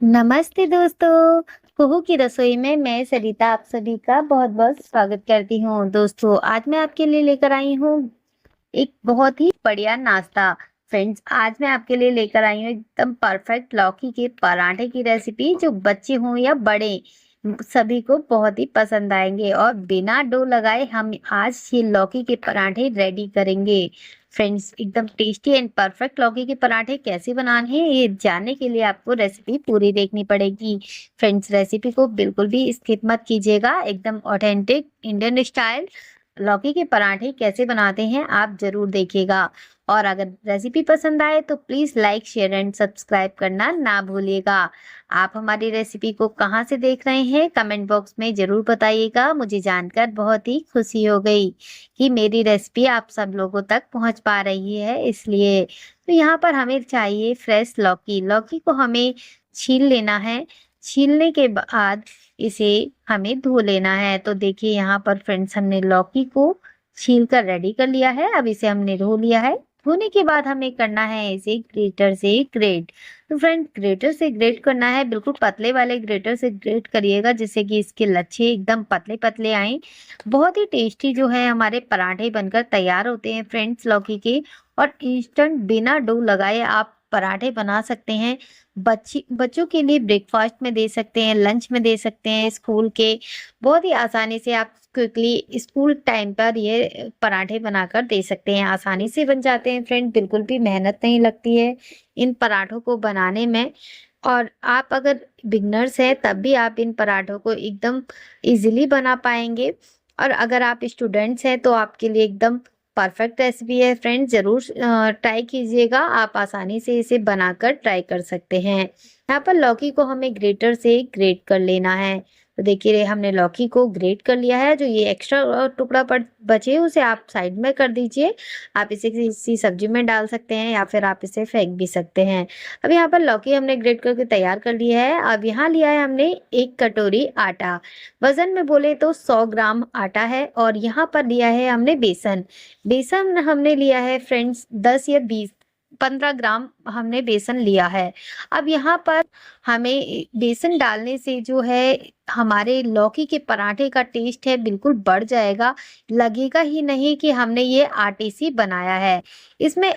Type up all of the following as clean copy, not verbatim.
नमस्ते दोस्तों, कुहू की रसोई में मैं सरिता आप सभी का बहुत-बहुत स्वागत करती हूँ। दोस्तों, आज मैं आपके लिए लेकर आई हूँ एक बहुत ही बढ़िया नाश्ता। फ्रेंड्स, आज मैं आपके लिए लेकर आई हूँ एकदम परफेक्ट लौकी के पराठे की रेसिपी जो बच्चे हों या बड़े सभी को बहुत ही पसंद आएंगे और बिना डो लगाए हम आज ये लौकी के पराठे रेडी करेंगे। फ्रेंड्स, एकदम टेस्टी एंड परफेक्ट लौकी के पराठे कैसे बनाने हैं ये जानने के लिए आपको रेसिपी पूरी देखनी पड़ेगी। फ्रेंड्स, रेसिपी को बिल्कुल भी स्किप मत कीजिएगा। एकदम ऑथेंटिक इंडियन स्टाइल लौकी के पराठे कैसे बनाते हैं आप जरूर देखिएगा। और अगर रेसिपी पसंद आए तो please like share and subscribe करना ना भूलिएगा। आप हमारी रेसिपी को कहाँ से देख रहे हैं कमेंट बॉक्स में जरूर बताइएगा। मुझे जानकर बहुत ही खुशी हो गई कि मेरी रेसिपी आप सब लोगों तक पहुंच पा रही है। इसलिए तो यहाँ पर हमें चाहिए फ्रेश लौकी। लौकी को हमें छील लेना है। छीलने के बाद इसे हमें धो लेना है। तो देखिए यहाँ पर फ्रेंड्स हमने लौकी को छील कर रेडी कर लिया है। अब इसे हमने धो लिया है। धोने के बाद हमें करना है इसे ग्रेटर से ग्रेट। तो फ्रेंड, ग्रेटर से ग्रेट करना है, बिल्कुल पतले वाले ग्रेटर से ग्रेट करिएगा जिससे कि इसके लच्छे एकदम पतले पतले आए। बहुत ही टेस्टी जो है हमारे पराठे बनकर तैयार होते हैं फ्रेंड्स लौकी के। और इंस्टेंट बिना डो लगाए आप पराठे बना सकते हैं। बच्चों के लिए ब्रेकफास्ट में दे सकते हैं, लंच में दे सकते हैं, स्कूल के बहुत ही आसानी से आप क्विकली स्कूल टाइम पर ये पराठे बनाकर दे सकते हैं। आसानी से बन जाते हैं फ्रेंड, बिल्कुल भी मेहनत नहीं लगती है इन पराठों को बनाने में। और आप अगर बिगनर्स हैं तब भी आप इन पराठों को एकदम इजीली बना पाएंगे। और अगर आप स्टूडेंट्स हैं तो आपके लिए एकदम परफेक्ट रेसिपी है फ्रेंड्स। जरूर ट्राई कीजिएगा। आप आसानी से इसे बनाकर ट्राई कर सकते हैं। यहाँ पर लौकी को हमें ग्रेटर से ग्रेट कर लेना है। तो देखिए हमने लौकी को ग्रेट कर लिया है। जो ये एक्स्ट्रा टुकड़ा बचे उसे आप साइड में कर दीजिए। आप इसे किसी सब्जी में डाल सकते हैं या फिर आप इसे फेंक भी सकते हैं। अब यहाँ पर लौकी हमने ग्रेट करके तैयार कर लिया है। अब यहाँ लिया है हमने 1 कटोरी आटा। वजन में बोले तो 100 ग्राम आटा है। और यहाँ पर लिया है हमने बेसन। बेसन हमने लिया है फ्रेंड्स 10 या 20 15 ग्राम हमने बेसन लिया है। अब यहाँ पर हमें बेसन डालने से जो है हमारे लौकी के पराठे का टेस्ट है बिल्कुल बढ़ जाएगा। लगेगा ही नहीं कि हमने ये आटे से बनाया है। इसमें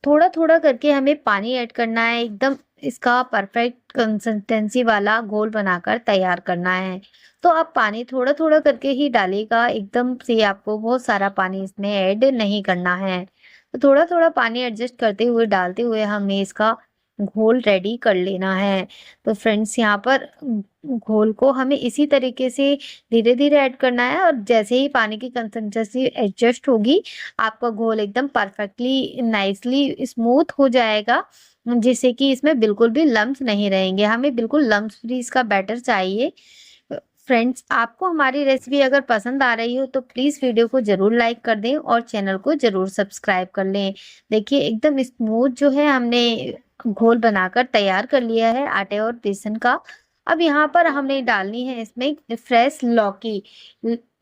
थोड़ा थोड़ा करके हमें पानी ऐड करना है। एकदम इसका परफेक्ट कंसिस्टेंसी वाला घोल बनाकर तैयार करना है। तो आप पानी थोड़ा थोड़ा करके ही डालिएगा। एकदम से आपको बहुत सारा पानी इसमें ऐड नहीं करना है। तो थोड़ा थोड़ा पानी एडजस्ट करते हुए डालते हुए हमें इसका घोल रेडी कर लेना है। तो फ्रेंड्स, यहाँ पर घोल को हमें इसी तरीके से धीरे धीरे ऐड करना है। और जैसे ही पानी की कंसिस्टेंसी एडजस्ट होगी आपका घोल एकदम परफेक्टली नाइसली स्मूथ हो जाएगा जिससे कि इसमें बिल्कुल भी लम्स नहीं रहेंगे। हमें बिल्कुल लम्स फ्री इसका बैटर चाहिए। फ्रेंड्स, आपको हमारी रेसिपी अगर पसंद आ रही हो तो प्लीज़ वीडियो को ज़रूर लाइक कर दें और चैनल को ज़रूर सब्सक्राइब कर लें। देखिए एकदम स्मूथ जो है हमने घोल बनाकर तैयार कर लिया है आटे और बेसन का। अब यहाँ पर हमने डालनी है इसमें फ्रेश लौकी।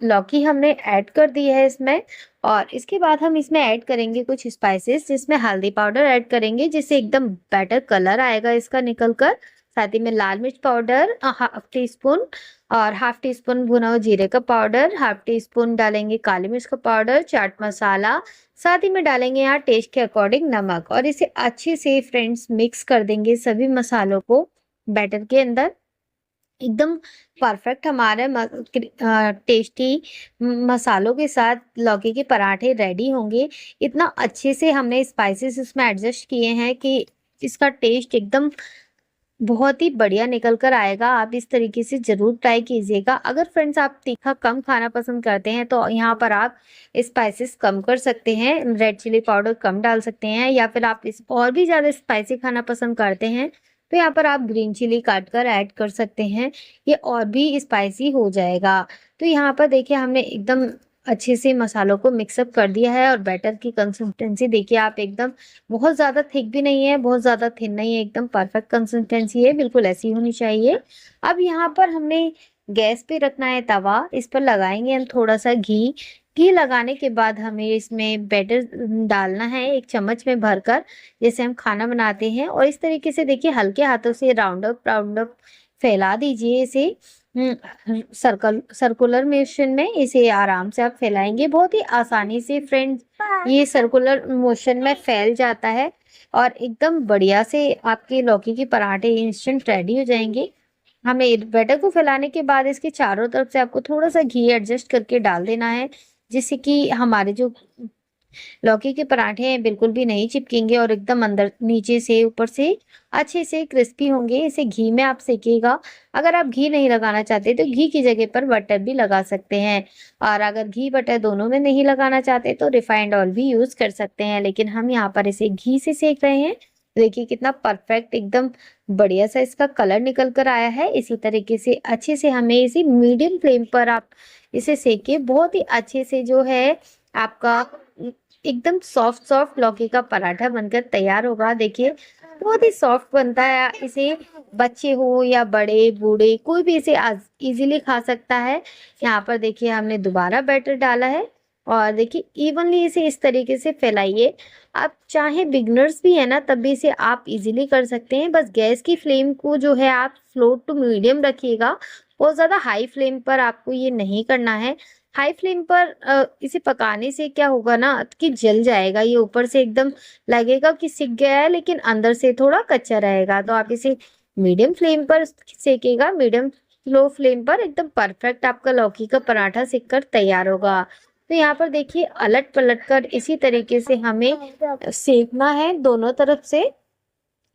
लौकी हमने ऐड कर दी है इसमें। और इसके बाद हम इसमें ऐड करेंगे कुछ स्पाइसेस जिसमें हल्दी पाउडर ऐड करेंगे जिससे एकदम बेटर कलर आएगा इसका निकल कर। साथ ही में लाल मिर्च पाउडर हाफ टी स्पून और हाफ टी स्पून भुना हुआ जीरे का पाउडर, हाफ टी स्पून डालेंगे काली मिर्च का पाउडर, चाट मसाला। साथ ही में डालेंगे यहाँ टेस्ट के अकॉर्डिंग नमक। और इसे अच्छे से फ्रेंड्स मिक्स कर देंगे सभी मसालों को बैटर के अंदर। एकदम परफेक्ट हमारे टेस्टी मसालों के साथ लौकी के पराठे रेडी होंगे। इतना अच्छे से हमने स्पाइसेस इसमें एडजस्ट किए हैं कि इसका टेस्ट एकदम बहुत ही बढ़िया निकल कर आएगा। आप इस तरीके से ज़रूर ट्राई कीजिएगा। अगर फ्रेंड्स आप तीखा कम खाना पसंद करते हैं तो यहाँ पर आप स्पाइसेस कम कर सकते हैं, रेड चिली पाउडर कम डाल सकते हैं। या फिर आप इस और भी ज़्यादा स्पाइसी खाना पसंद करते हैं तो यहाँ पर आप ग्रीन चिली काट कर ऐड कर सकते हैं। ये और भी स्पाइसी हो जाएगा। तो यहाँ पर देखिए हमने एकदम अच्छे से मसालों को मिक्सअप कर दिया है। और बैटर की कंसिस्टेंसी देखिए आप एकदम बहुत ज़्यादा थिक भी नहीं है, बहुत ज़्यादा थिन नहीं है, एकदम परफेक्ट कंसिस्टेंसी है, बिल्कुल ऐसी होनी चाहिए। अब यहाँ पर हमने गैस पे रखना है तवा। इस पर लगाएंगे हम थोड़ा सा घी। घी लगाने के बाद हमें इसमें बैटर डालना है 1 चम्मच में भरकर, जैसे हम खाना बनाते हैं। और इस तरीके से देखिए हल्के हाथों से राउंड अप फैला दीजिए इसे। सर्कुलर मोशन में इसे आराम से आप फैलाएंगे, बहुत ही आसानी से फ्रेंड्स ये सर्कुलर मोशन में फैल जाता है और एकदम बढ़िया से आपके लौकी के पराठे इंस्टेंट रेडी हो जाएंगे। हमें बैटर को फैलाने के बाद इसके चारों तरफ से आपको थोड़ा सा घी एडजस्ट करके डाल देना है, जिससे कि हमारे जो लौकी के पराठे हैं बिल्कुल भी नहीं चिपकेंगे और एकदम अंदर नीचे से ऊपर से अच्छे से क्रिस्पी होंगे। इसे घी में आप सेकिएगा। अगर आप घी नहीं लगाना चाहते तो घी की जगह पर बटर भी लगा सकते हैं, और अगर घी बटर दोनों में नहीं लगाना चाहते तो रिफाइंड ऑयल भी यूज कर सकते हैं, लेकिन हम यहाँ पर इसे घी से सेक रहे हैं। देखिए कितना परफेक्ट एकदम बढ़िया सा इसका कलर निकल कर आया है। इसी तरीके से अच्छे से हमें इसे मीडियम फ्लेम पर आप इसे सेके, बहुत ही अच्छे से जो है आपका एकदम सॉफ्ट लौकी का पराठा बनकर तैयार होगा। देखिए बहुत ही सॉफ्ट बनता है, इसे बच्चे हो या बड़े बूढ़े कोई भी इसे इजीली खा सकता है। यहाँ पर देखिए हमने दोबारा बैटर डाला है और देखिए इवनली इसे इस तरीके से फैलाइए। आप चाहे बिगनर्स भी है ना तब भी इसे आप इजीली कर सकते हैं। बस गैस की फ्लेम को जो है आप स्लो टू मीडियम रखिएगा, बहुत ज़्यादा हाई फ्लेम पर आपको ये नहीं करना है। हाई फ्लेम पर इसे पकाने से क्या होगा ना कि जल जाएगा, ये ऊपर से एकदम लगेगा कि सिक गया है लेकिन अंदर से थोड़ा कच्चा रहेगा। तो आप इसे मीडियम फ्लेम पर सेकेगा, मीडियम लो फ्लेम पर एकदम परफेक्ट आपका लौकी का पराठा सिक कर तैयार होगा। तो यहाँ पर देखिए अलट पलट कर इसी तरीके से हमें सेकना है दोनों तरफ से।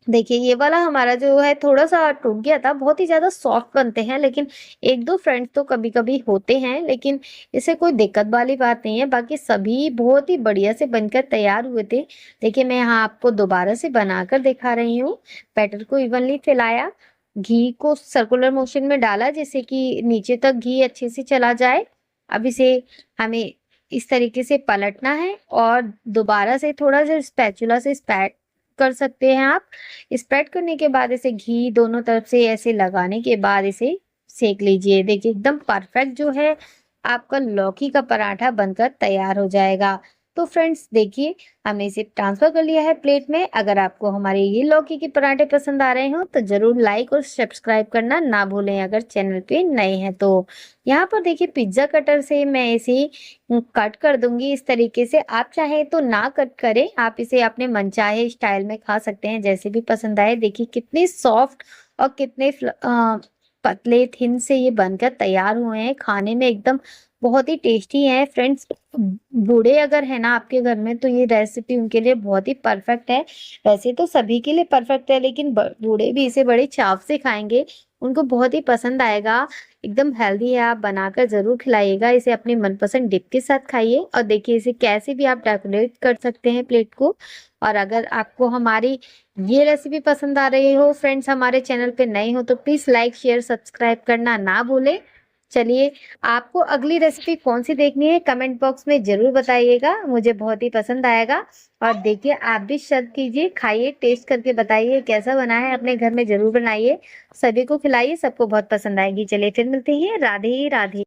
देखिए ये वाला हमारा जो है थोड़ा सा टूट गया था, बहुत ही ज्यादा सॉफ्ट बनते हैं लेकिन एक दो फ्रेंड्स तो कभी कभी होते हैं, लेकिन इसे कोई दिक्कत वाली बात नहीं है। बाकी सभी बहुत ही बढ़िया से बनकर तैयार हुए थे। देखिए मैं यहाँ आपको दोबारा से बनाकर दिखा रही हूँ। बैटर को इवनली फैलाया, घी को सर्कुलर मोशन में डाला जिससे कि नीचे तक घी अच्छे से चला जाए। अब इसे हमें इस तरीके से पलटना है और दोबारा से थोड़ा सा स्पैचुला से स्पैट कर सकते हैं आप। स्प्रेड करने के बाद इसे घी दोनों तरफ से ऐसे लगाने के बाद इसे सेक लीजिए। देखिए एकदम परफेक्ट जो है आपका लौकी का पराठा बनकर तैयार हो जाएगा। तो फ्रेंड्स देखिए हमने इसे ट्रांसफर कर लिया है प्लेट में। अगर आपको हमारे ये लौकी के पराठे पसंद आ रहे हो तो जरूर लाइक और सब्सक्राइब करना ना भूलें अगर चैनल पे नए हैं तो। यहाँ पर देखिए पिज्जा कटर से मैं इसे कट कर दूंगी इस तरीके से। आप चाहे तो ना कट करें, आप इसे अपने मनचाहे स्टाइल में खा सकते हैं जैसे भी पसंद आए। देखिए कितने सॉफ्ट और कितने पतले थिन से ये बनकर तैयार हुए हैं, खाने में एकदम बहुत ही टेस्टी है फ्रेंड्स। बूढ़े अगर है ना आपके घर में तो ये रेसिपी उनके लिए बहुत ही परफेक्ट है। वैसे तो सभी के लिए परफेक्ट है लेकिन बूढ़े भी इसे बड़े चाव से खाएंगे, उनको बहुत ही पसंद आएगा। एकदम हेल्दी है, आप बनाकर जरूर खिलाइएगा। इसे अपनी मनपसंद डिप के साथ खाइए और देखिए इसे कैसे भी आप डेकोरेट कर सकते हैं प्लेट को। और अगर आपको हमारी ये रेसिपी पसंद आ रही हो फ्रेंड्स, हमारे चैनल पे नए हो तो प्लीज लाइक शेयर सब्सक्राइब करना ना भूलें। चलिए आपको अगली रेसिपी कौन सी देखनी है कमेंट बॉक्स में जरूर बताइएगा, मुझे बहुत ही पसंद आएगा। और देखिए आप भी सर्व कीजिए, खाइए, टेस्ट करके बताइए कैसा बना है, अपने घर में जरूर बनाइए, सभी को खिलाइए, सबको बहुत पसंद आएगी। चलिए फिर मिलते हैं, राधे राधे।